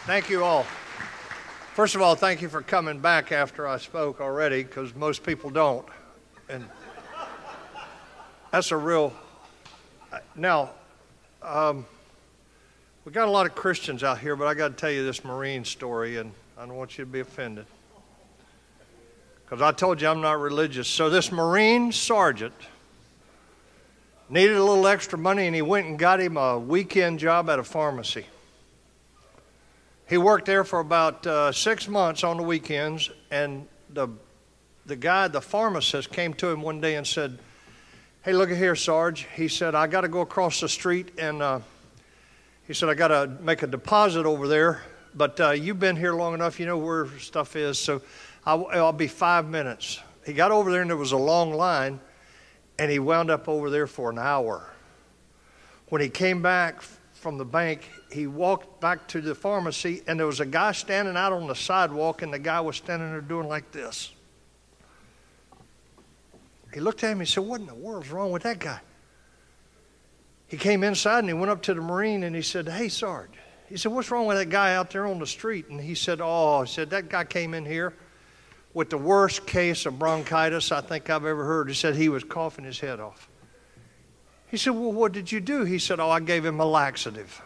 Thank you all. First of all, thank you for coming back after I spoke already, because most people don't. And that's a real... Now, we got a lot of Christians out here, but I got to tell you this Marine story, and I don't want you to be offended, because I told you I'm not religious. So this Marine sergeant needed a little extra money, and he went and got him a weekend job at a pharmacy. He worked there for about 6 months on the weekends, and the guy, the pharmacist, came to him one day and said, "Hey, look at here, Sarge." He said, "I got to go across the street, and he said, I got to make a deposit over there, but you've been here long enough, you know where stuff is, so I'll be 5 minutes." He got over there, and there was a long line, and he wound up over there for an hour. When he came back from the bank, he walked back to the pharmacy, and there was a guy standing out on the sidewalk, and the guy was standing there doing like this. He looked at him and he said, "What in the world's wrong with that guy?" He came inside and he went up to the Marine and he said, "Hey, Sarge," he said, "what's wrong with that guy out there on the street?" And he said, "that guy came in here with the worst case of bronchitis I think I've ever heard." He said he was coughing his head off. He said, "Well, what did you do?" He said, "I gave him a laxative."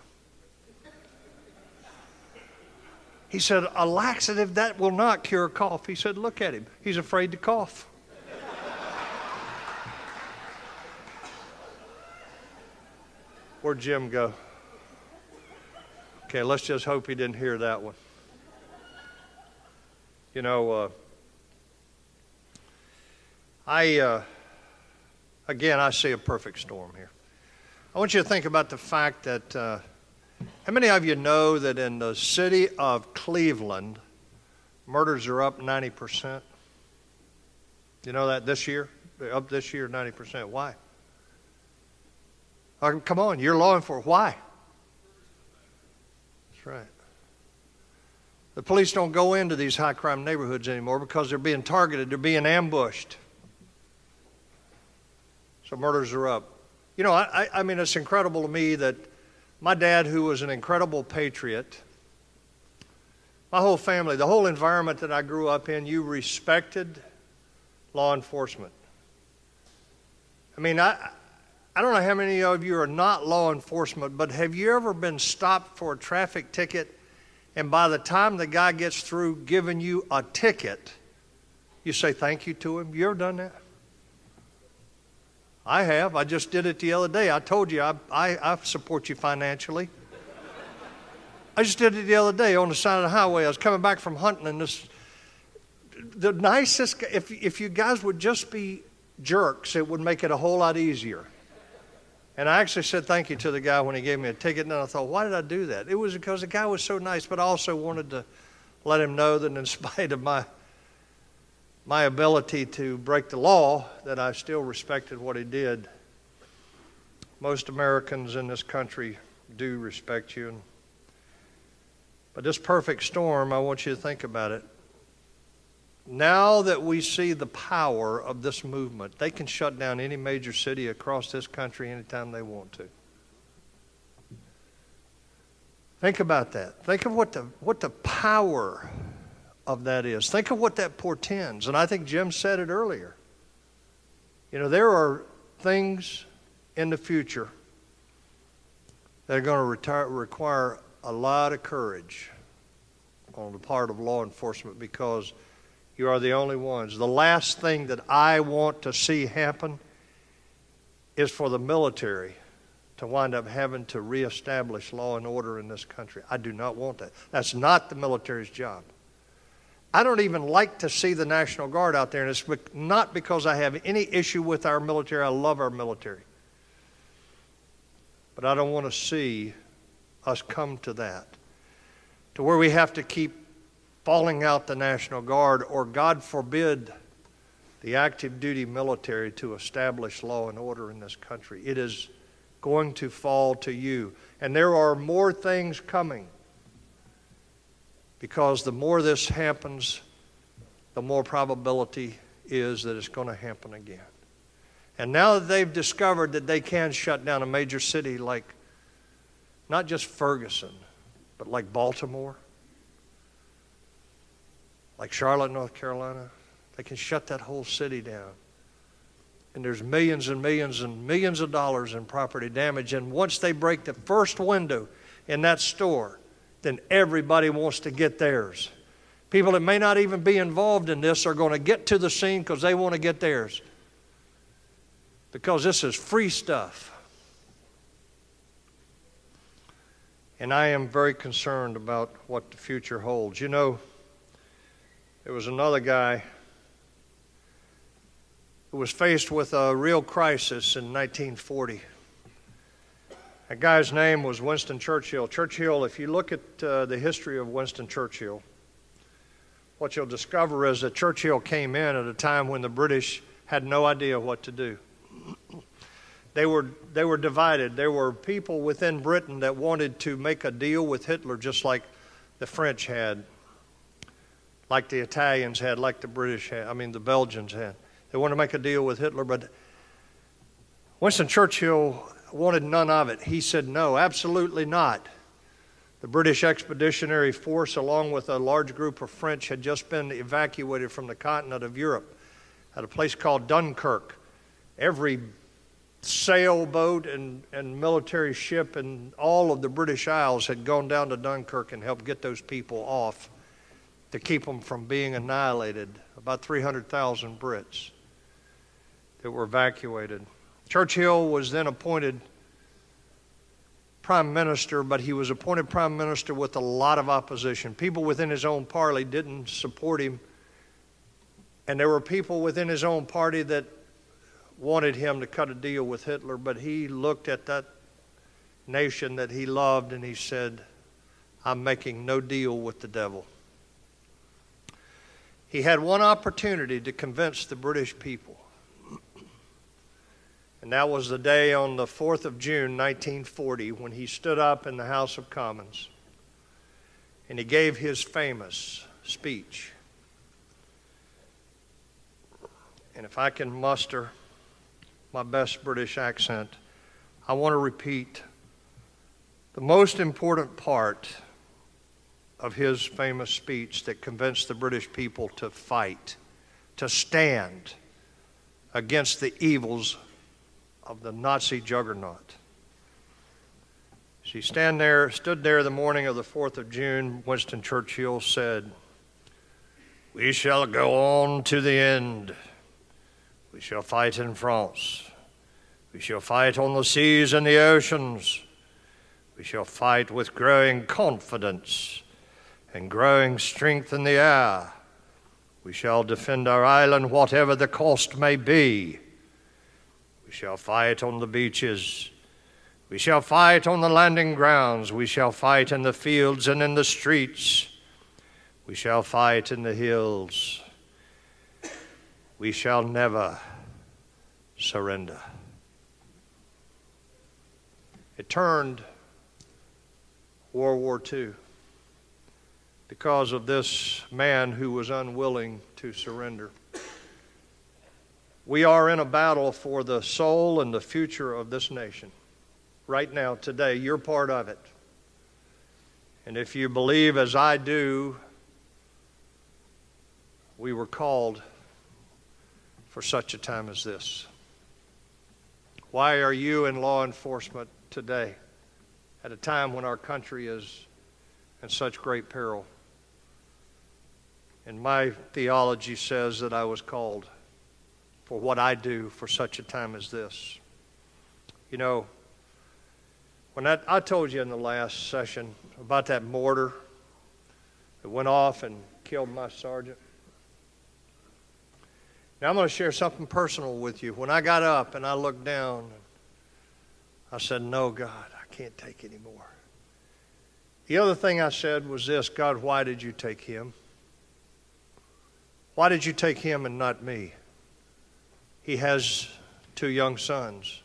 He said, "A laxative? That will not cure a cough." He said, "Look at him. He's afraid to cough." Where'd Jim go? Okay, let's just hope he didn't hear that one. You know, again, I see a perfect storm here. I want you to think about the fact that, how many of you know that in the city of Cleveland, murders are up 90%? You know that this year? They're up this year 90%. Why? Come on, you're law enforcement. Why? That's right. The police don't go into these high crime neighborhoods anymore because they're being targeted, they're being ambushed. So murders are up. You know, I mean, it's incredible to me that my dad, who was an incredible patriot, my whole family, the whole environment that I grew up in, you respected law enforcement. I mean, I don't know how many of you are not law enforcement, but have you ever been stopped for a traffic ticket, and by the time the guy gets through giving you a ticket, you say thank you to him? You ever done that? I have. I just did it the other day. I told you I support you financially. I just did it the other day on the side of the highway. I was coming back from hunting, and the nicest, if you guys would just be jerks, it would make it a whole lot easier. And I actually said thank you to the guy when he gave me a ticket, and then I thought, why did I do that? It was because the guy was so nice, but I also wanted to let him know that in spite of my ability to break the law, that I still respected what he did. Most Americans in this country do respect you. But this perfect storm, I want you to think about it. Now that we see the power of this movement, they can shut down any major city across this country anytime they want to. Think about that. Think of what the power of that is. Think of what that portends. And I think Jim said it earlier. You know, there are things in the future that are going to require a lot of courage on the part of law enforcement, because you are the only ones. The last thing that I want to see happen is for the military to wind up having to reestablish law and order in this country. I do not want that. That's not the military's job. I don't even like to see the National Guard out there, and it's not because I have any issue with our military. I love our military. But I don't want to see us come to that, to where we have to keep falling out the National Guard, or God forbid, the active duty military to establish law and order in this country. It is going to fall to you. And there are more things coming, because the more this happens, the more probability is that it's going to happen again. And now that they've discovered that they can shut down a major city like not just Ferguson, but like Baltimore, like Charlotte, North Carolina, they can shut that whole city down. And there's millions and millions and millions of dollars in property damage. And once they break the first window in that store, then everybody wants to get theirs. People that may not even be involved in this are going to get to the scene because they want to get theirs. Because this is free stuff. And I am very concerned about what the future holds. You know, there was another guy who was faced with a real crisis in 1940. That guy's name was Winston Churchill. Churchill, if you look at the history of Winston Churchill, what you'll discover is that Churchill came in at a time when the British had no idea what to do. They were divided. There were people within Britain that wanted to make a deal with Hitler just like the French had, like the Italians had, like the British had, the Belgians had. They wanted to make a deal with Hitler, but Winston Churchill wanted none of it. He said, no, absolutely not. The British Expeditionary Force, along with a large group of French, had just been evacuated from the continent of Europe at a place called Dunkirk. Every sailboat and military ship in all of the British Isles had gone down to Dunkirk and helped get those people off to keep them from being annihilated. About 300,000 Brits that were evacuated. Churchill was then appointed prime minister, but he was appointed prime minister with a lot of opposition. People within his own party didn't support him, and there were people within his own party that wanted him to cut a deal with Hitler, but he looked at that nation that he loved and he said, I'm making no deal with the devil. He had one opportunity to convince the British people. And that was the day on the 4th of June, 1940, when he stood up in the House of Commons and he gave his famous speech. And if I can muster my best British accent, I want to repeat the most important part of his famous speech that convinced the British people to fight, to stand against the evils of the Nazi juggernaut. As he stood there the morning of the 4th of June, Winston Churchill said, "We shall go on to the end. We shall fight in France. We shall fight on the seas and the oceans. We shall fight with growing confidence and growing strength in the air. We shall defend our island whatever the cost may be. We shall fight on the beaches. We shall fight on the landing grounds. We shall fight in the fields and in the streets. We shall fight in the hills. We shall never surrender." It turned World War II because of this man who was unwilling to surrender. We are in a battle for the soul and the future of this nation. Right now, today, you're part of it. And if you believe as I do, we were called for such a time as this. Why are you in law enforcement today at a time when our country is in such great peril? And my theology says that I was called for what I do for such a time as this. You know, when I told you in the last session about that mortar that went off and killed my sergeant. Now I'm going to share something personal with you. When I got up and I looked down, I said, "No, God, I can't take any more." The other thing I said was this: "God, why did you take him? Why did you take him and not me? He has 2 young sons.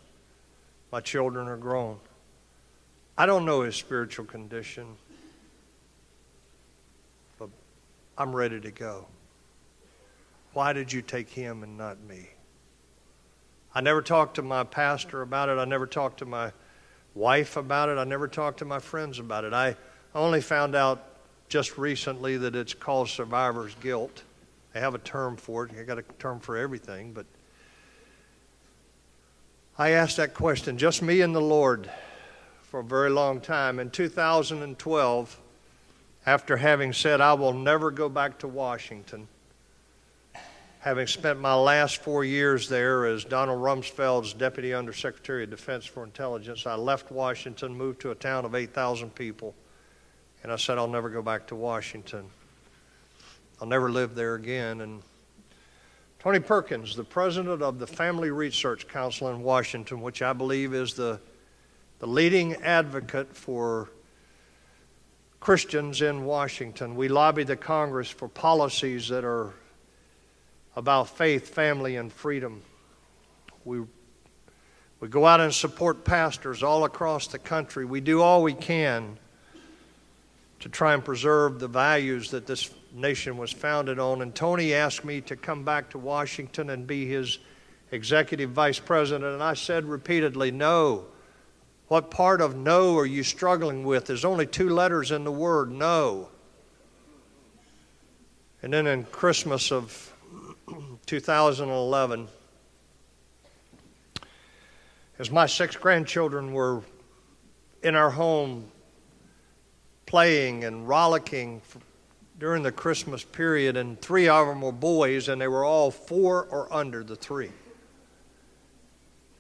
My children are grown. I don't know his spiritual condition, but I'm ready to go. Why did you take him and not me?" I never talked to my pastor about it. I never talked to my wife about it. I never talked to my friends about it. I only found out just recently that it's called survivor's guilt. They have a term for it. I got a term for everything, but I asked that question, just me and the Lord, for a very long time. In 2012, after having said I will never go back to Washington, having spent my last 4 years there as Donald Rumsfeld's Deputy Undersecretary of Defense for Intelligence, I left Washington, moved to a town of 8,000 people, and I said I'll never go back to Washington. I'll never live there again. And Tony Perkins, the president of the Family Research Council in Washington, which I believe is the leading advocate for Christians in Washington, we lobby the Congress for policies that are about faith, family, and freedom. We go out and support pastors all across the country. We do all we can to try and preserve the values that this nation was founded on. And Tony asked me to come back to Washington and be his executive vice president, and I said repeatedly, no. What part of no are you struggling with? There's only 2 letters in the word no. And then in Christmas of 2011, as my 6 grandchildren were in our home playing and rollicking during the Christmas period, and 3 of them were boys, and they were all 4 or under the 3.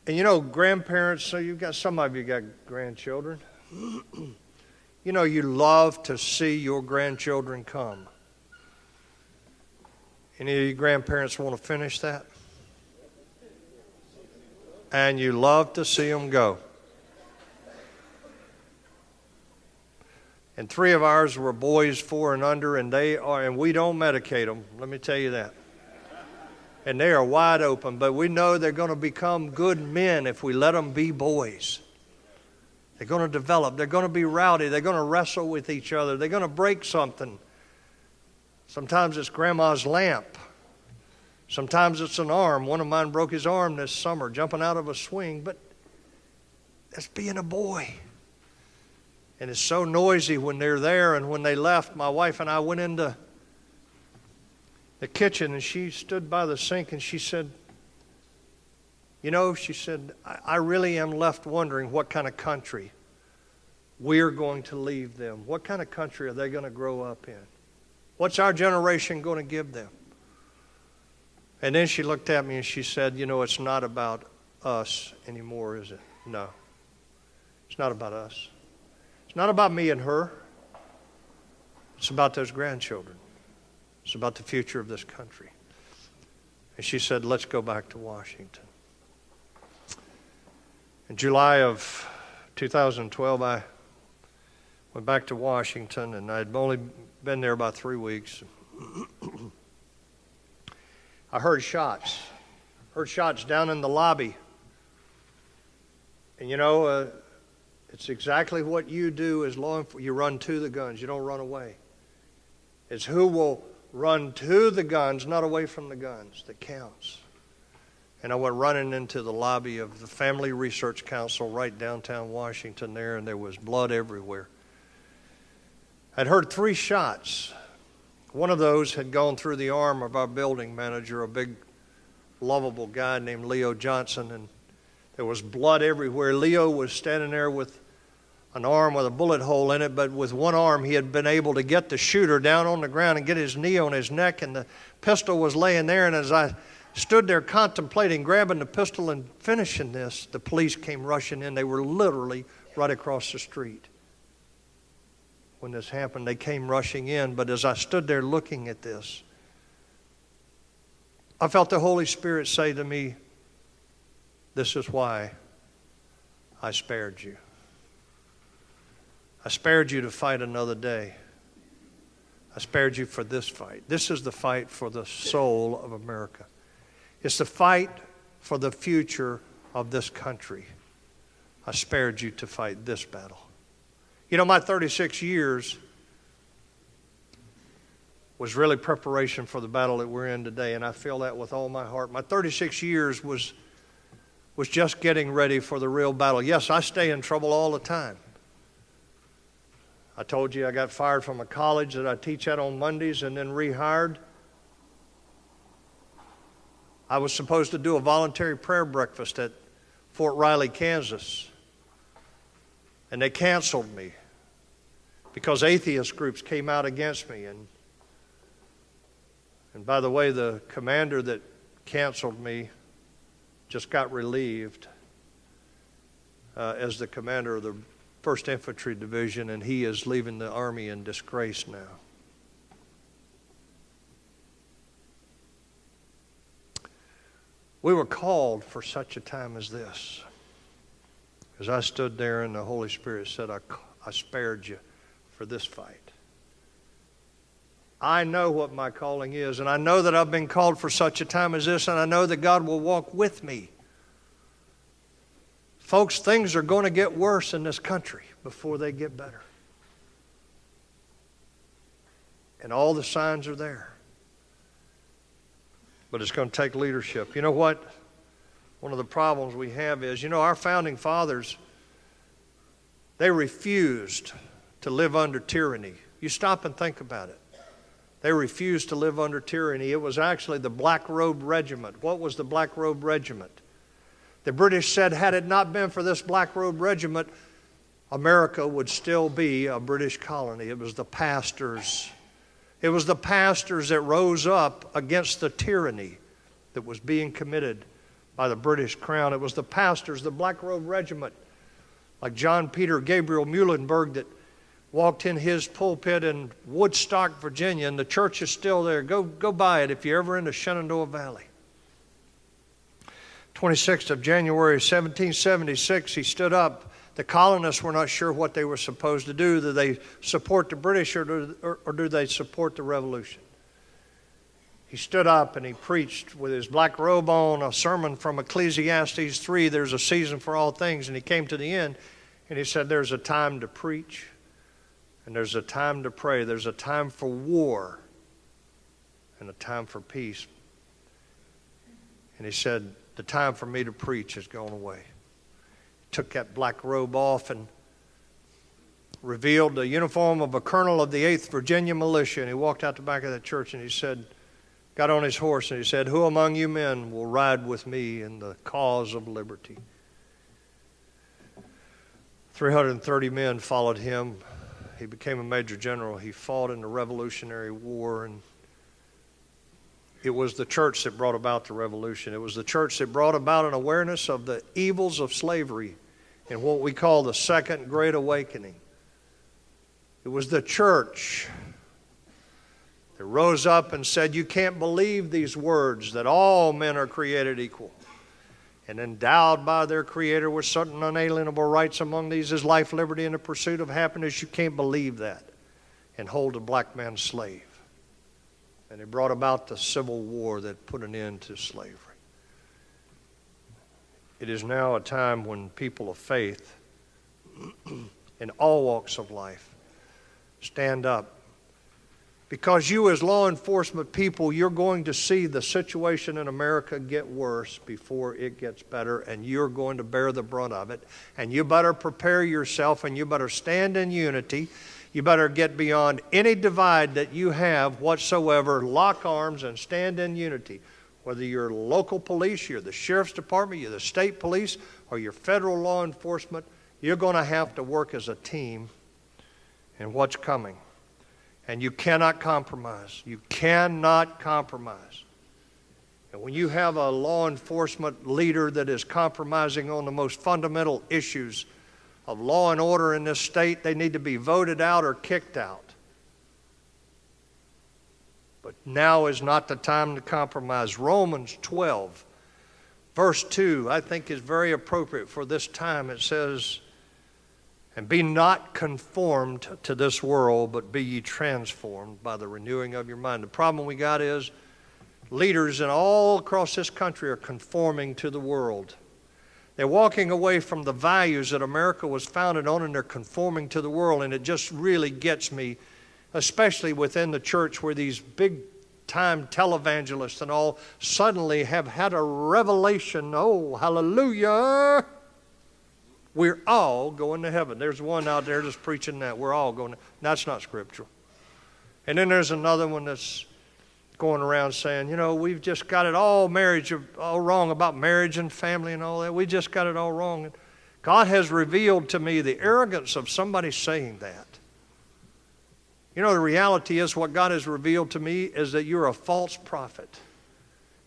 And you know, grandparents, so some of you got grandchildren. You know, you love to see your grandchildren come. Any of you grandparents want to finish that? And you love to see them go. And 3 of ours were boys 4 and under, and we don't medicate them, let me tell you that. And they are wide open, but we know they're going to become good men if we let them be boys. They're going to develop, they're going to be rowdy, they're going to wrestle with each other, they're going to break something. Sometimes it's grandma's lamp. Sometimes it's an arm. One of mine broke his arm this summer jumping out of a swing, but that's being a boy. And it's so noisy when they're there, and when they left, my wife and I went into the kitchen, and she stood by the sink, and she said, you know, she said, I really am left wondering what kind of country we're going to leave them. What kind of country are they going to grow up in? What's our generation going to give them? And then she looked at me and she said, you know, it's not about us anymore, is it? No. It's not about us. It's not about me and her. It's about those grandchildren. It's about the future of this country. And she said, let's go back to Washington. In July of 2012, I went back to Washington, and I'd only been there about 3 weeks. I heard shots down in the lobby. And you know, it's exactly what you do as law enforcement. You run to the guns. You don't run away. It's who will run to the guns, not away from the guns, that counts. And I went running into the lobby of the Family Research Council right downtown Washington there, and there was blood everywhere. I'd heard 3 shots. One of those had gone through the arm of our building manager, a big, lovable guy named Leo Johnson, and there was blood everywhere. Leo was standing there with an arm with a bullet hole in it, but with one arm he had been able to get the shooter down on the ground and get his knee on his neck, and the pistol was laying there. And as I stood there contemplating grabbing the pistol and finishing this, the police came rushing in. They were literally right across the street. When this happened, they came rushing in. But as I stood there looking at this, I felt the Holy Spirit say to me, this is why I spared you. I spared you to fight another day. I spared you for this fight. This is the fight for the soul of America. It's the fight for the future of this country. I spared you to fight this battle. You know, my 36 years was really preparation for the battle that we're in today, and I feel that with all my heart. My 36 years was just getting ready for the real battle. Yes, I stay in trouble all the time. I told you I got fired from a college that I teach at on Mondays and then rehired. I was supposed to do a voluntary prayer breakfast at Fort Riley, Kansas. And they canceled me because atheist groups came out against me. And by the way, the commander that canceled me just got relieved as the commander of the 1st Infantry Division, and he is leaving the Army in disgrace now. We were called for such a time as this. As I stood there and the Holy Spirit said, I spared you for this fight. I know what my calling is, and I know that I've been called for such a time as this, and I know that God will walk with me. Folks, things are going to get worse in this country before they get better. And all the signs are there. But it's going to take leadership. You know what? One of the problems we have is, our founding fathers, they refused to live under tyranny. You stop and think about it. They refused to live under tyranny. It was actually the Black Robe Regiment. What was the Black Robe Regiment? The British said, had it not been for this Black Robe Regiment, America would still be a British colony. It was the pastors. It was the pastors that rose up against the tyranny that was being committed by the British Crown. It was the pastors, the Black Robe Regiment, like John Peter Gabriel Muhlenberg, that walked in his pulpit in Woodstock, Virginia, and the church is still there. Go by it if you're ever in the Shenandoah Valley. 26th of January, 1776, he stood up. The colonists were not sure what they were supposed to do. Do they support the British or do they support the revolution? He stood up and he preached with his black robe on a sermon from Ecclesiastes 3, there's a season for all things. And he came to the end and he said, there's a time to preach and there's a time to pray. There's a time for war and a time for peace. And he said, the time for me to preach has gone away. He took that black robe off and revealed the uniform of a colonel of the 8th Virginia Militia. And he walked out the back of that church and he said, got on his horse and he said, who among you men will ride with me in the cause of liberty? 330 men followed him. He became a major general. He fought in the Revolutionary War, and it was the church that brought about the revolution. It was the church that brought about an awareness of the evils of slavery in what we call the Second Great Awakening. It was the church that rose up and said, you can't believe these words, that all men are created equal and endowed by their Creator with certain unalienable rights. Among these is life, liberty, and the pursuit of happiness. You can't believe that and hold a black man slave. And it brought about the Civil War that put an end to slavery. It is now a time when people of faith in all walks of life stand up. Because you as law enforcement people, you're going to see the situation in America get worse before it gets better, and you're going to bear the brunt of it. And you better prepare yourself, and you better stand in unity. You better get beyond any divide that you have whatsoever, lock arms and stand in unity. Whether you're local police, you're the sheriff's department, you're the state police, or you're federal law enforcement, you're going to have to work as a team in what's coming. And you cannot compromise. You cannot compromise. And when you have a law enforcement leader that is compromising on the most fundamental issues of law and order in this state, they need to be voted out or kicked out. But now is not the time to compromise. Romans 12, verse 2, I think is very appropriate for this time. It says, and be not conformed to this world, but be ye transformed by the renewing of your mind. The problem we got is leaders in all across this country are conforming to the world. They're walking away from the values that America was founded on, and they're conforming to the world. And it just really gets me, especially within the church where these big-time televangelists and all suddenly have had a revelation. Oh, hallelujah! We're all going to heaven. There's one out there that's preaching that. We're all going to. That's not scriptural. And then there's another one that's going around saying, we've just got it all all wrong about marriage and family and all that. We just got it all wrong. And God has revealed to me the arrogance of somebody saying that. The reality is what God has revealed to me is that you're a false prophet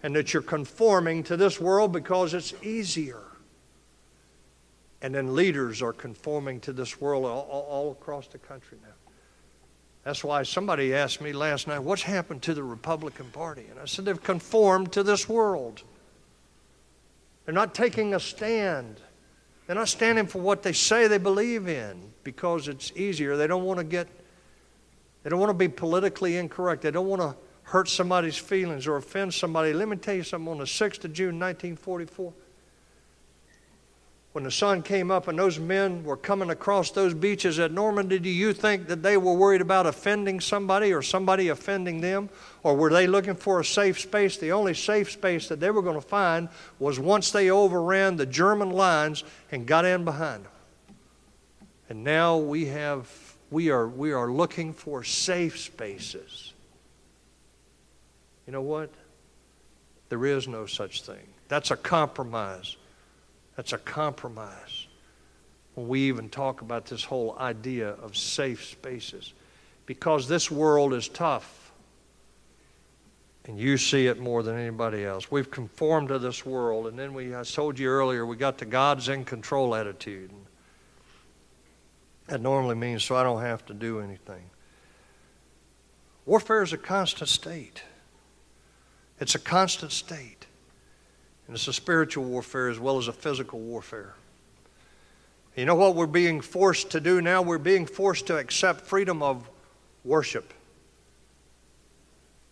and that you're conforming to this world because it's easier. And then leaders are conforming to this world all across the country now. That's why somebody asked me last night, what's happened to the Republican Party? And I said, they've conformed to this world. They're not taking a stand. They're not standing for what they say they believe in because it's easier. They don't want to be politically incorrect. They don't want to hurt somebody's feelings or offend somebody. Let me tell you something. On the 6th of June, 1944, when the sun came up and those men were coming across those beaches at Normandy, do you think that they were worried about offending somebody or somebody offending them? Or were they looking for a safe space? The only safe space that they were going to find was once they overran the German lines and got in behind them. And now we are looking for safe spaces. You know what? There is no such thing. That's a compromise. That's a compromise when we even talk about this whole idea of safe spaces. Because this world is tough. And you see it more than anybody else. We've conformed to this world. And then I told you earlier, we got the God's in control attitude. That normally means so I don't have to do anything. Warfare is a constant state. It's a constant state. And it's a spiritual warfare as well as a physical warfare. You know what we're being forced to do now? We're being forced to accept freedom of worship.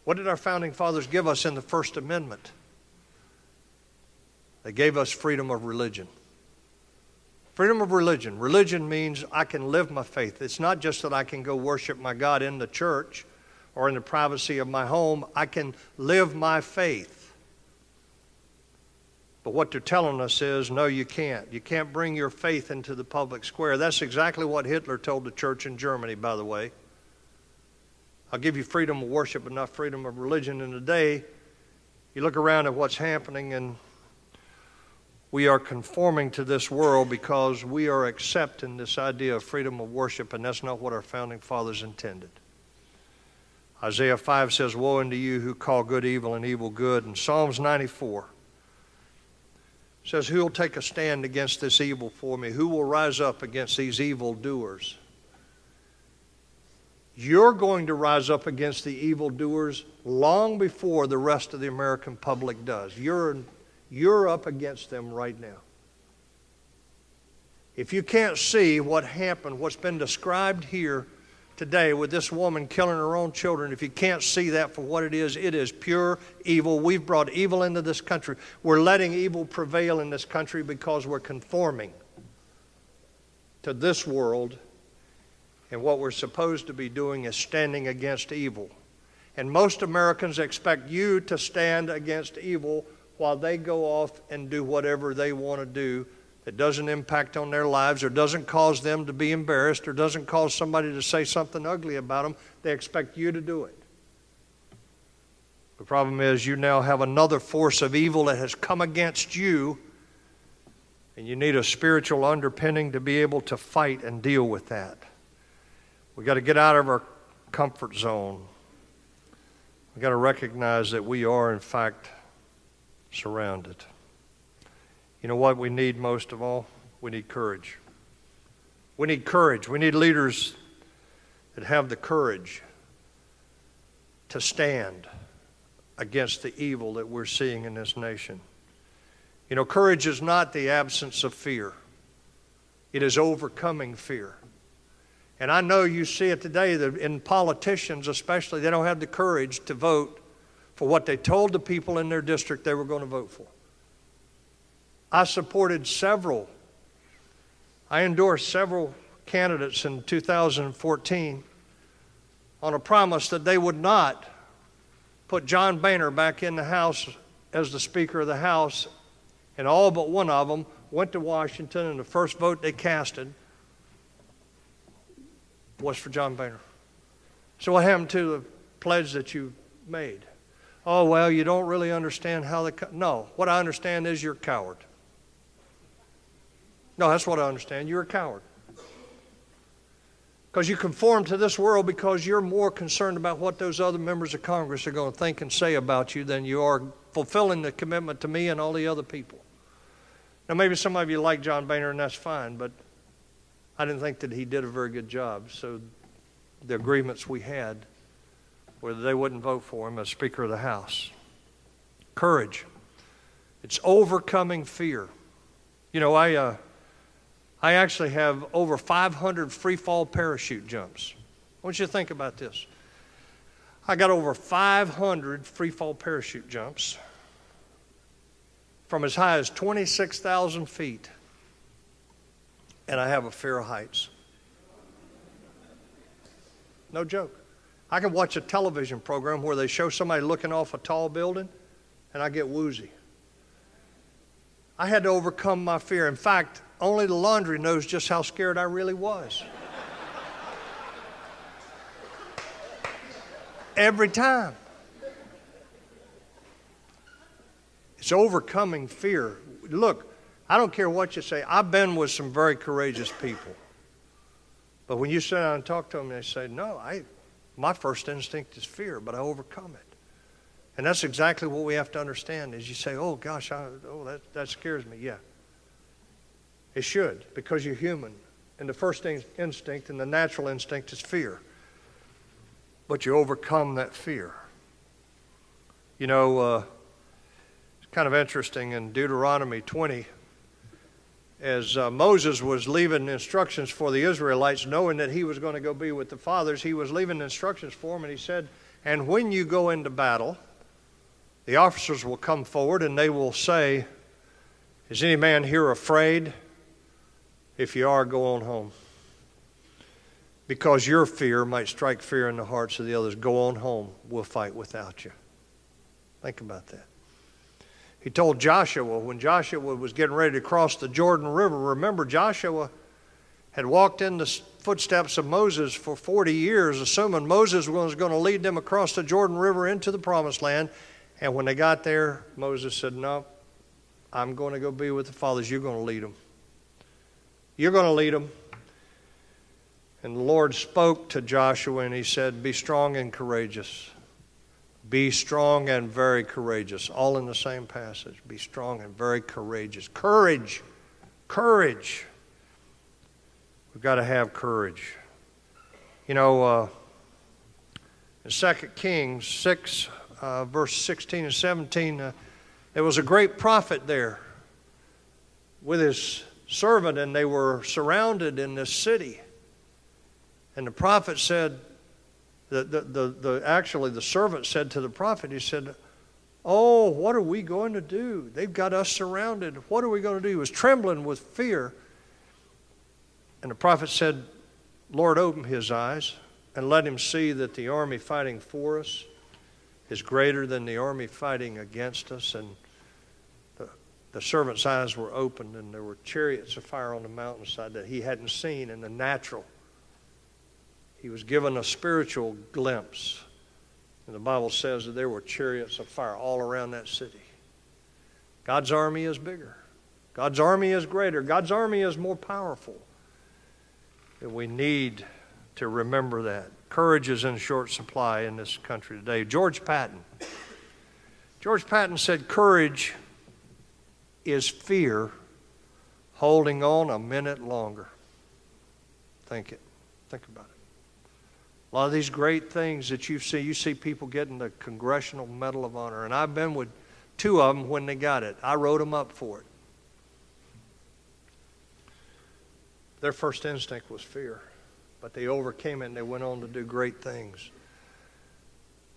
What did our founding fathers give us in the First Amendment? They gave us freedom of religion. Freedom of religion. Religion means I can live my faith. It's not just that I can go worship my God in the church or in the privacy of my home. I can live my faith. But what they're telling us is, no, you can't. You can't bring your faith into the public square. That's exactly what Hitler told the church in Germany, by the way. I'll give you freedom of worship, but not freedom of religion. And today, you look around at what's happening, and we are conforming to this world because we are accepting this idea of freedom of worship, and that's not what our founding fathers intended. Isaiah 5 says, woe unto you who call good evil and evil good. And Psalms 94 says, who will take a stand against this evil for me? Who will rise up against these evil doers? You're going to rise up against the evildoers long before the rest of the American public does. You're up against them right now. If you can't see what happened, what's been described here today with this woman killing her own children, if you can't see that for what it is pure evil. We've brought evil into this country. We're letting evil prevail in this country because we're conforming to this world. And what we're supposed to be doing is standing against evil. And most Americans expect you to stand against evil while they go off and do whatever they want to do that doesn't impact on their lives or doesn't cause them to be embarrassed or doesn't cause somebody to say something ugly about them. They expect you to do it. The problem is you now have another force of evil that has come against you, and you need a spiritual underpinning to be able to fight and deal with that. We've got to get out of our comfort zone. We've got to recognize that we are, in fact, surrounded. You know what we need most of all? We need courage. We need courage. We need leaders that have the courage to stand against the evil that we're seeing in this nation. You know, courage is not the absence of fear. It is overcoming fear. And I know you see it today that in politicians especially, they don't have the courage to vote for what they told the people in their district they were going to vote for. I endorsed several candidates in 2014 on a promise that they would not put John Boehner back in the House as the Speaker of the House, and all but one of them went to Washington, and the first vote they casted was for John Boehner. So what happened to the pledge that you made? Oh, well, you don't really understand how no, what I understand is you're a coward. No, that's what I understand. You're a coward. Because you conform to this world because you're more concerned about what those other members of Congress are going to think and say about you than you are fulfilling the commitment to me and all the other people. Now, maybe some of you like John Boehner, and that's fine, but I didn't think that he did a very good job. So the agreements we had were that they wouldn't vote for him as Speaker of the House. Courage. It's overcoming fear. You know, I actually have over 500 free fall parachute jumps. I want you to think about this. I got over 500 free fall parachute jumps from as high as 26,000 feet. And I have a fear of heights. No joke. I can watch a television program where they show somebody looking off a tall building, and I get woozy. I had to overcome my fear. In fact, only the laundry knows just how scared I really was. Every time. It's overcoming fear. Look, I don't care what you say. I've been with some very courageous people. But when you sit down and talk to them, they say, no, my first instinct is fear, but I overcome it. And that's exactly what we have to understand is you say, oh, gosh, that scares me. Yeah. It should, because you're human. And the first instinct and the natural instinct is fear. But you overcome that fear. You know, it's kind of interesting in Deuteronomy 20, as Moses was leaving instructions for the Israelites, knowing that he was going to go be with the fathers, he was leaving instructions for them, and he said, and when you go into battle, the officers will come forward and they will say, is any man here afraid? If you are, go on home. Because your fear might strike fear in the hearts of the others. Go on home. We'll fight without you. Think about that. He told Joshua, when Joshua was getting ready to cross the Jordan River, remember Joshua had walked in the footsteps of Moses for 40 years, assuming Moses was going to lead them across the Jordan River into the Promised Land. And when they got there, Moses said, no, I'm going to go be with the fathers. You're going to lead them. You're going to lead them. And the Lord spoke to Joshua and he said, be strong and courageous. Be strong and very courageous. All in the same passage. Be strong and very courageous. Courage. Courage. We've got to have courage. You know, in 2 Kings 6, verse 16 and 17, there was a great prophet there with his servant, and they were surrounded in this city. And the prophet said, actually the servant said to the prophet, he said, oh, what are we going to do? They've got us surrounded. What are we going to do? He was trembling with fear. And the prophet said, Lord, open his eyes and let him see that the army fighting for us is greater than the army fighting against us. And the servant's eyes were opened, and there were chariots of fire on the mountainside that he hadn't seen in the natural. He was given a spiritual glimpse. And the Bible says that there were chariots of fire all around that city. God's army is bigger. God's army is greater. God's army is more powerful. And we need to remember that. Courage is in short supply in this country today. George Patton said, courage is fear holding on a minute longer. Think about it. A lot of these great things that you see people getting the Congressional Medal of Honor, and I've been with two of them when they got it. I wrote them up for it. Their first instinct was fear, but they overcame it and they went on to do great things.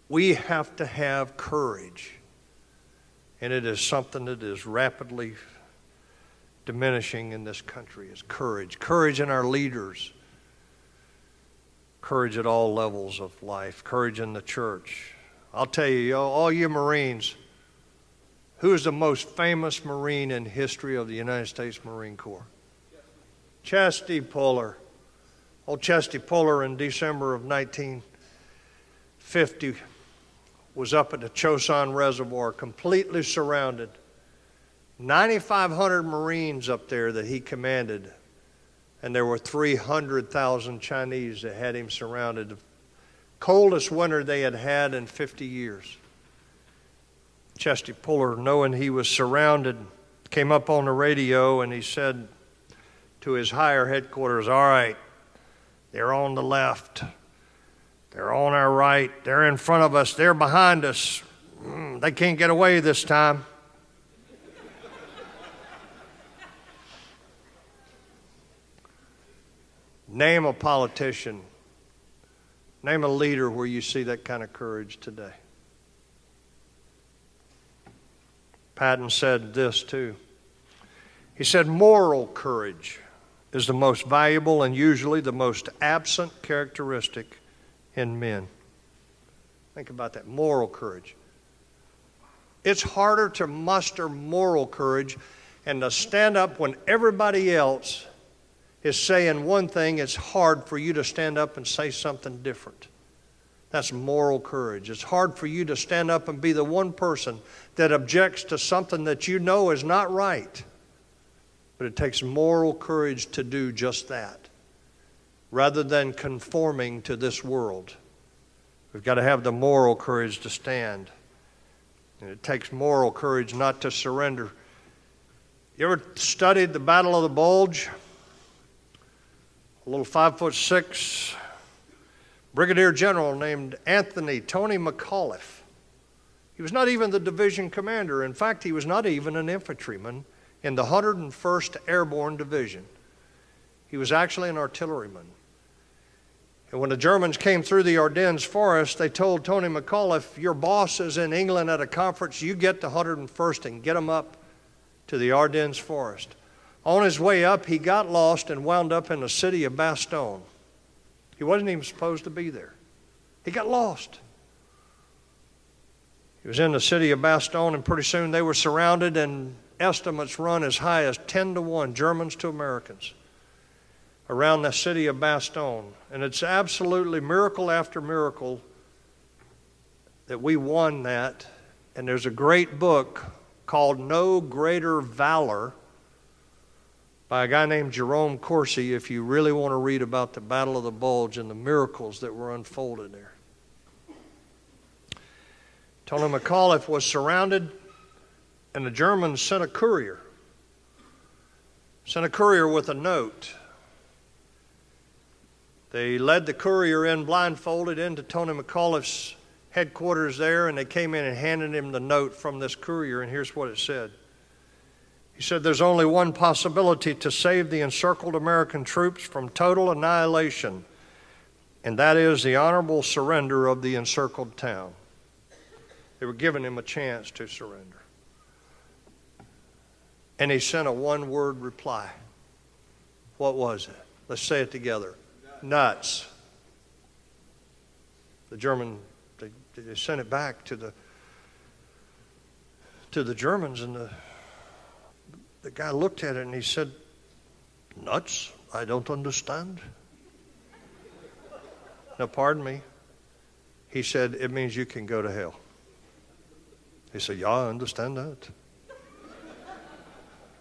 We have to have courage. And it is something that is rapidly diminishing in this country, is courage. Courage in our leaders. Courage at all levels of life. Courage in the church. I'll tell you, all you Marines Who is the most famous Marine in history of the United States Marine Corps? Chesty Puller. Old Chesty Puller in December of 1950 was up at the Chosin Reservoir, completely surrounded. 9,500 Marines up there that he commanded, and there were 300,000 Chinese that had him surrounded. The coldest winter they had had in 50 years. Chesty Puller, knowing he was surrounded, came up on the radio and he said to his higher headquarters, "All right, they're on the left. They're on our right. They're in front of us. They're behind us. They can't get away this time." Name a politician. Name a leader where you see that kind of courage today. Patton said this too. He said, "Moral courage is the most valuable and usually the most absent characteristic in men." Think about that, moral courage. It's harder to muster moral courage and to stand up when everybody else is saying one thing. It's hard for you to stand up and say something different. That's moral courage. It's hard for you to stand up and be the one person that objects to something that you know is not right. But it takes moral courage to do just that, rather than conforming to this world. We've got to have the moral courage to stand. And it takes moral courage not to surrender. You ever studied the Battle of the Bulge? A little 5'6" brigadier general named Tony McAuliffe. He was not even the division commander. In fact, he was not even an infantryman in the 101st Airborne Division. He was actually an artilleryman. And when the Germans came through the Ardennes forest, they told Tony McAuliffe, "Your boss is in England at a conference. You get the 101st and get him up to the Ardennes forest." On his way up, he got lost and wound up in the city of Bastogne. He wasn't even supposed to be there. He got lost. He was in the city of Bastogne, and pretty soon they were surrounded, and estimates run as high as 10-1, Germans to Americans, around the city of Bastogne. And it's absolutely miracle after miracle that we won that. And there's a great book called No Greater Valor by a guy named Jerome Corsi, if you really want to read about the Battle of the Bulge and the miracles that were unfolded there. Tony McAuliffe was surrounded, and the Germans sent a courier with a note. They led the courier in blindfolded into Tony McAuliffe's headquarters there, and they came in and handed him the note from this courier, and here's what it said. He said, "There's only one possibility to save the encircled American troops from total annihilation, and that is the honorable surrender of the encircled town." They were giving him a chance to surrender. And he sent a one-word reply. What was it? Let's say it together. Nuts. The German, they sent it back to the Germans, and the guy looked at it and he said, "Nuts? I don't understand." "Now, pardon me." He said, "It means you can go to hell." He said, "Yeah, I understand that."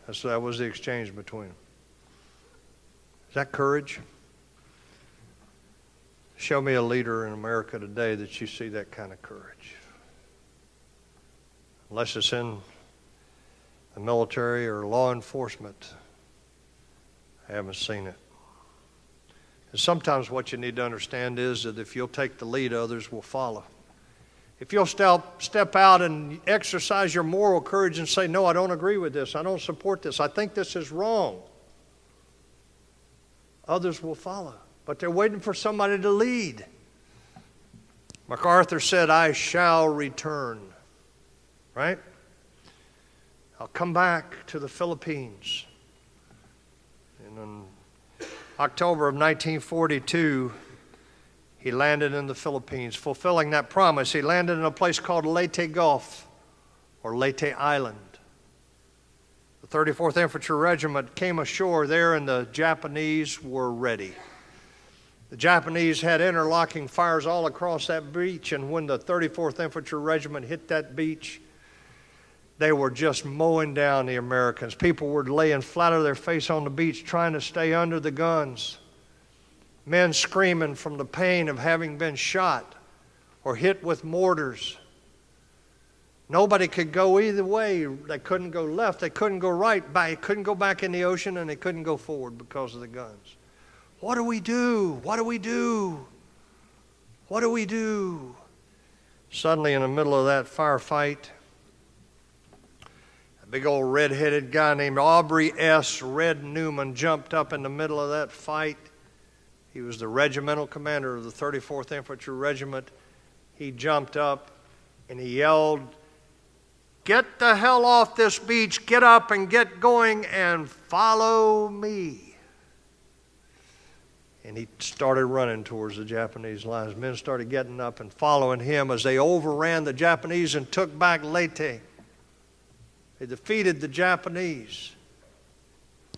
That was the exchange between them. Is that courage? Show me a leader in America today that you see that kind of courage. Unless it's in the military or law enforcement, I haven't seen it. And sometimes what you need to understand is that if you'll take the lead, others will follow. If you'll step out and exercise your moral courage and say, "No, I don't agree with this. I don't support this. I think this is wrong," others will follow. But they're waiting for somebody to lead. MacArthur said, "I shall return." Right? I'll come back to the Philippines. And in October of 1942, he landed in the Philippines, fulfilling that promise. He landed in a place called Leyte Gulf, or Leyte Island. The 34th Infantry Regiment came ashore there, and the Japanese were ready. The Japanese had interlocking fires all across that beach, and when the 34th Infantry Regiment hit that beach, they were just mowing down the Americans. People were laying flat on their face on the beach trying to stay under the guns. Men screaming from the pain of having been shot or hit with mortars. Nobody could go either way. They couldn't go left. They couldn't go right. They couldn't go back in the ocean, and they couldn't go forward because of the guns. What do we do? What do we do? What do we do? Suddenly, in the middle of that firefight, a big old red-headed guy named Aubrey S. Red Newman jumped up in the middle of that fight. He was the regimental commander of the 34th Infantry Regiment. He jumped up and he yelled, "Get the hell off this beach, get up and get going and follow me." And he started running towards the Japanese lines. Men started getting up and following him as they overran the Japanese and took back Leyte. They defeated the Japanese.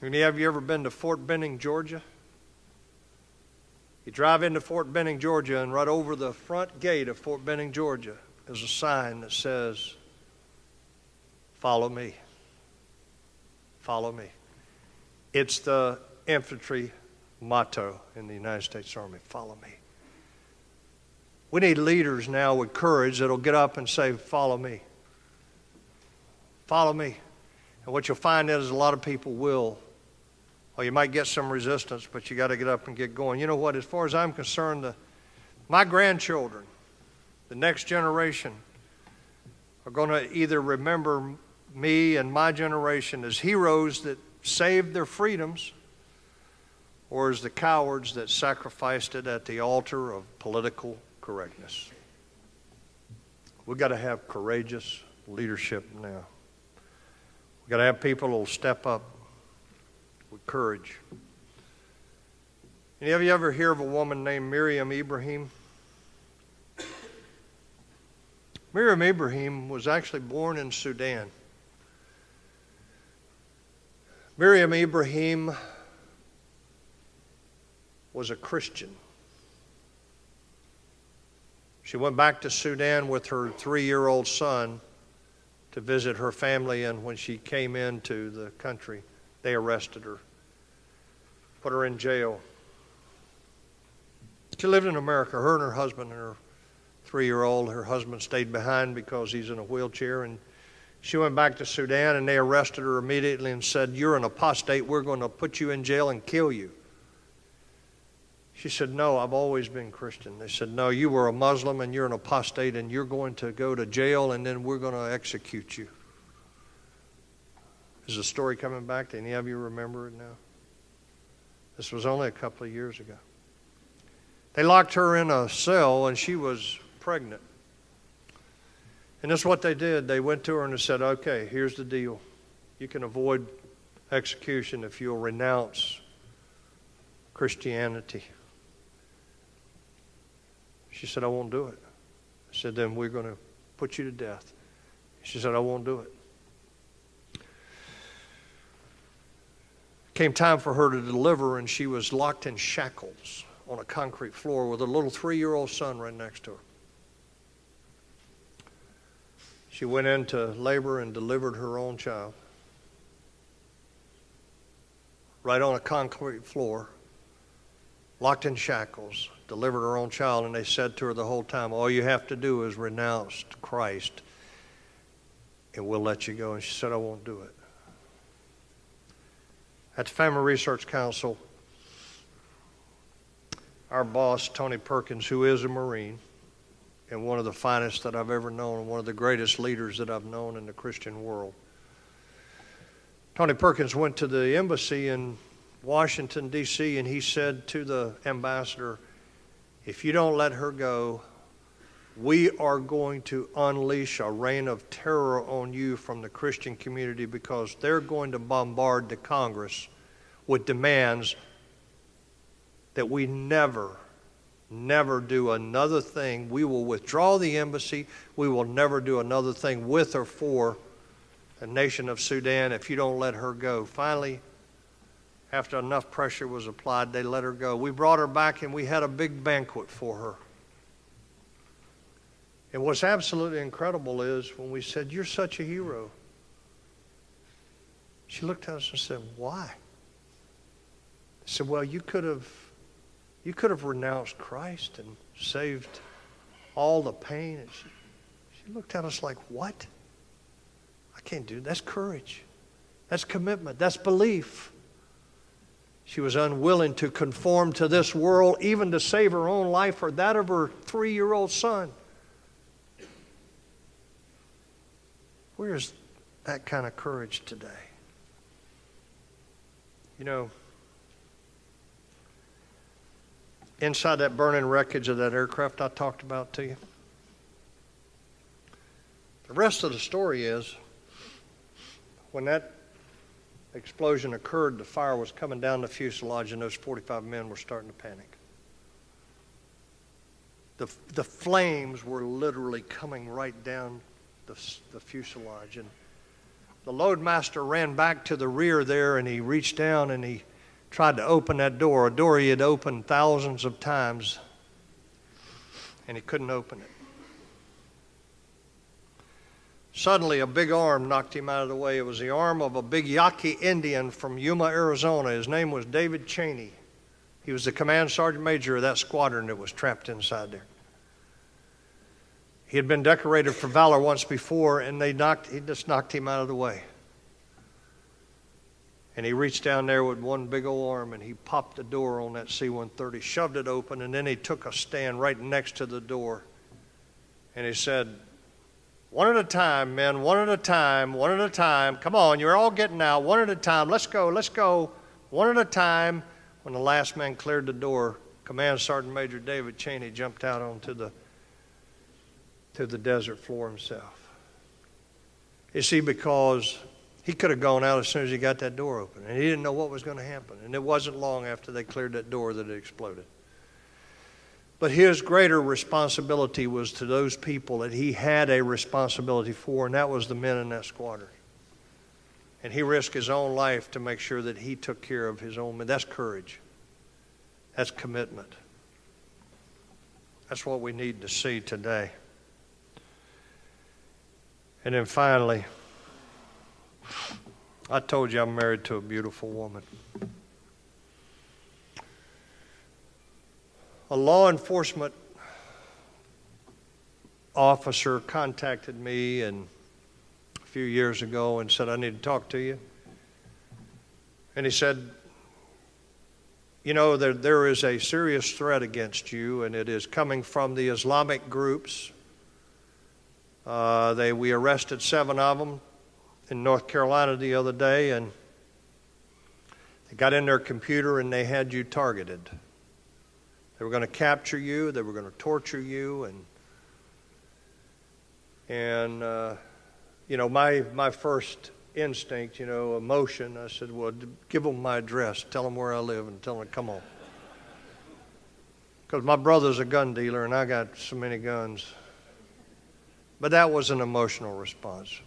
Have you ever been to Fort Benning, Georgia? You drive into Fort Benning, Georgia, and right over the front gate of Fort Benning, Georgia, is a sign that says, "Follow me. Follow me." It's the infantry motto in the United States Army: follow me. We need leaders now with courage that'll get up and say, "Follow me. Follow me." And what you'll find is a lot of people will. Well, you might get some resistance, but you got to get up and get going. You know what? As far as I'm concerned, my grandchildren, the next generation, are going to either remember me and my generation as heroes that saved their freedoms, or as the cowards that sacrificed it at the altar of political correctness. We've got to have courageous leadership now. We've got to have people who will step up with courage. Any of you ever hear of a woman named Miriam Ibrahim? Miriam Ibrahim was actually born in Sudan. Miriam Ibrahim was a Christian. She went back to Sudan with her 3-year-old son to visit her family, and when she came into the country, they arrested her, put her in jail. She lived in America, her and her husband and her 3-year-old. Her husband stayed behind because he's in a wheelchair, and she went back to Sudan, and they arrested her immediately and said, "You're an apostate. We're going to put you in jail and kill you." She said, "No, I've always been Christian." They said, "No, you were a Muslim and you're an apostate and you're going to go to jail and then we're going to execute you." Is the story coming back? Do any of you remember it now? This was only a couple of years ago. They locked her in a cell and she was pregnant. And that's what they did. They went to her and they said, "Okay, here's the deal. You can avoid execution if you'll renounce Christianity." She said, "I won't do it." I said, "Then we're going to put you to death." She said, "I won't do it." Came time for her to deliver, and she was locked in shackles on a concrete floor with a little 3-year-old son right next to her. She went into labor and delivered her own child right on a concrete floor, locked in shackles, delivered her own child, and they said to her the whole time, "All you have to do is renounce Christ and we'll let you go." And she said, "I won't do it." At the Family Research Council, our boss, Tony Perkins, who is a Marine and one of the finest that I've ever known, and one of the greatest leaders that I've known in the Christian world, Tony Perkins went to the embassy in Washington, D.C., and he said to the ambassador, "If you don't let her go, we are going to unleash a reign of terror on you from the Christian community, because they're going to bombard the Congress with demands that we never never do another thing. We will withdraw the embassy. We will never do another thing with or for the nation of Sudan if you don't let her go. Finally, after enough pressure was applied, they let her go. We brought her back and we had a big banquet for her. And what's absolutely incredible is when we said, "You're such a hero," she looked at us and said, "Why?" I said, "Well, you could have renounced Christ and saved all the pain." And she looked at us like, "What? I can't do that." That's courage. That's commitment. That's belief. She was unwilling to conform to this world, even to save her own life or that of her 3-year-old son. Where is that kind of courage today? You know, inside that burning wreckage of that aircraft I talked about to you, the rest of the story is when that explosion occurred, the fire was coming down the fuselage and those 45 men were starting to panic. The flames were literally coming right down the fuselage. And the loadmaster ran back to the rear there and he reached down and he tried to open that door, a door he had opened thousands of times, and he couldn't open it. Suddenly, a big arm knocked him out of the way. It was the arm of a big Yaqui Indian from Yuma, Arizona. His name was David Cheney. He was the command sergeant major of that squadron that was trapped inside there. He had been decorated for valor once before, and he just knocked him out of the way. And he reached down there with one big old arm, and he popped the door on that C-130, shoved it open, and then he took a stand right next to the door. And he said, "One at a time, men, one at a time, one at a time. Come on, you're all getting out, one at a time. Let's go, one at a time." When the last man cleared the door, Command Sergeant Major David Cheney jumped out onto the desert floor himself. You see, because he could have gone out as soon as he got that door open, and he didn't know what was going to happen. And it wasn't long after they cleared that door that it exploded. But his greater responsibility was to those people that he had a responsibility for, and that was the men in that squadron. And he risked his own life to make sure that he took care of his own men. That's courage. That's commitment. That's what we need to see today. And then finally, I told you I'm married to a beautiful woman. A law enforcement officer contacted me a few years ago and said, "I need to talk to you." And he said, "You know, there is a serious threat against you, and it is coming from the Islamic groups. We arrested 7 of them in North Carolina the other day, and they got in their computer and they had you targeted. They were going to capture you. They were going to torture you. And you know, my first instinct, you know, emotion, I said, well, give them my address. Tell them where I live and tell them to come on. Because my brother's a gun dealer and I got so many guns. But that was an emotional response.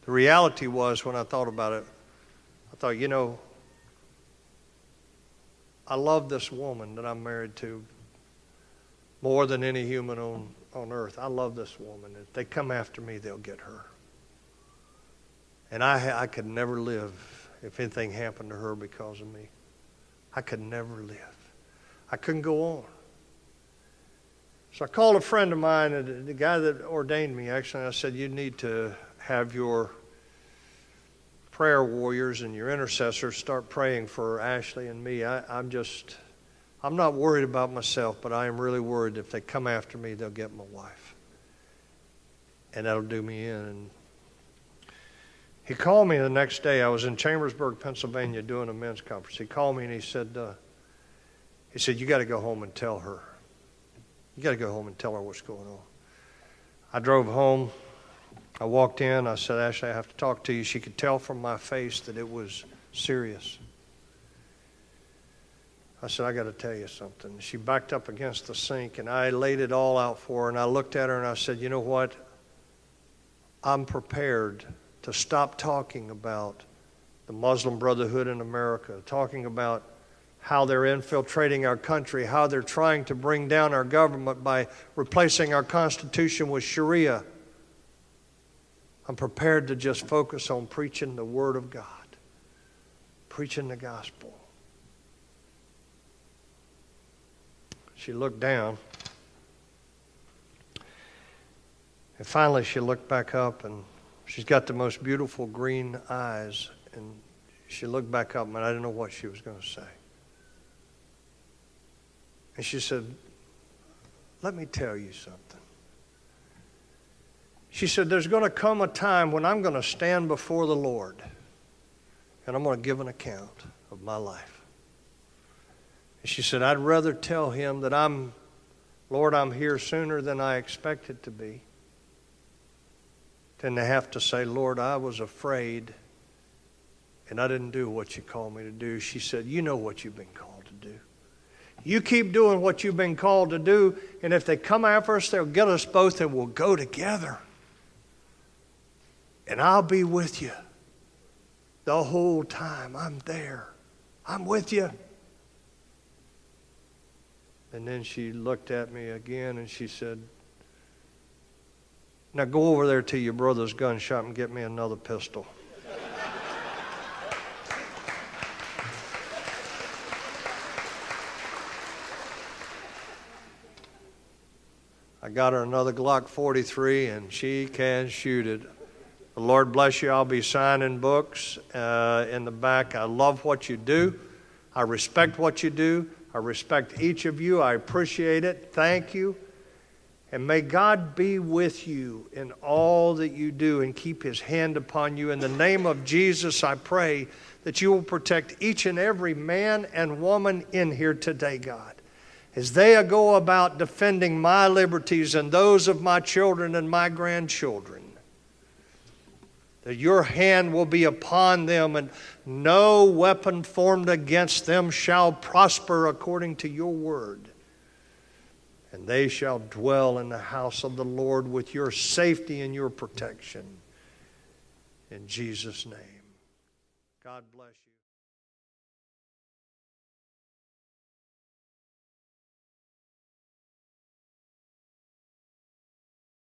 The reality was, when I thought about it, I thought, you know, I love this woman that I'm married to more than any human on earth. I love this woman. If they come after me, they'll get her. And I could never live if anything happened to her because of me. I could never live. I couldn't go on. So I called a friend of mine, the guy that ordained me, actually, and I said, you need to have your prayer warriors and your intercessors start praying for Ashley and me. I'm not worried about myself, but I am really worried if they come after me, they'll get my wife. And that'll do me in. And he called me the next day. I was in Chambersburg, Pennsylvania, doing a men's conference. He called me and he said, you got to go home and tell her. You got to go home and tell her what's going on. I drove home. I walked in. I said, Ashley, I have to talk to you. She could tell from my face that it was serious. I said, I got to tell you something. She backed up against the sink, and I laid it all out for her, and I looked at her and I said, you know what? I'm prepared to stop talking about the Muslim Brotherhood in America, talking about how they're infiltrating our country, how they're trying to bring down our government by replacing our Constitution with Sharia. I'm prepared to just focus on preaching the Word of God, preaching the gospel. She looked down, and finally she looked back up, and she's got the most beautiful green eyes, and she looked back up, and I didn't know what she was going to say. And she said, let me tell you something. She said, there's going to come a time when I'm going to stand before the Lord, and I'm going to give an account of my life. And she said, I'd rather tell him that Lord, I'm here sooner than I expected to be, than to have to say, Lord, I was afraid and I didn't do what you called me to do. She said, you know what you've been called to do. You keep doing what you've been called to do, and if they come after us, they'll get us both and we'll go together. And I'll be with you the whole time. I'm there. I'm with you. And then she looked at me again and she said, now go over there to your brother's gun shop and get me another pistol. I got her another Glock 43 and she can shoot it. The Lord bless you. I'll be signing books in the back. I love what you do. I respect what you do. I respect each of you. I appreciate it. Thank you. And may God be with you in all that you do and keep his hand upon you. In the name of Jesus, I pray that you will protect each and every man and woman in here today, God, as they go about defending my liberties and those of my children and my grandchildren. That your hand will be upon them, and no weapon formed against them shall prosper according to your word. And they shall dwell in the house of the Lord with your safety and your protection. In Jesus' name. God bless you.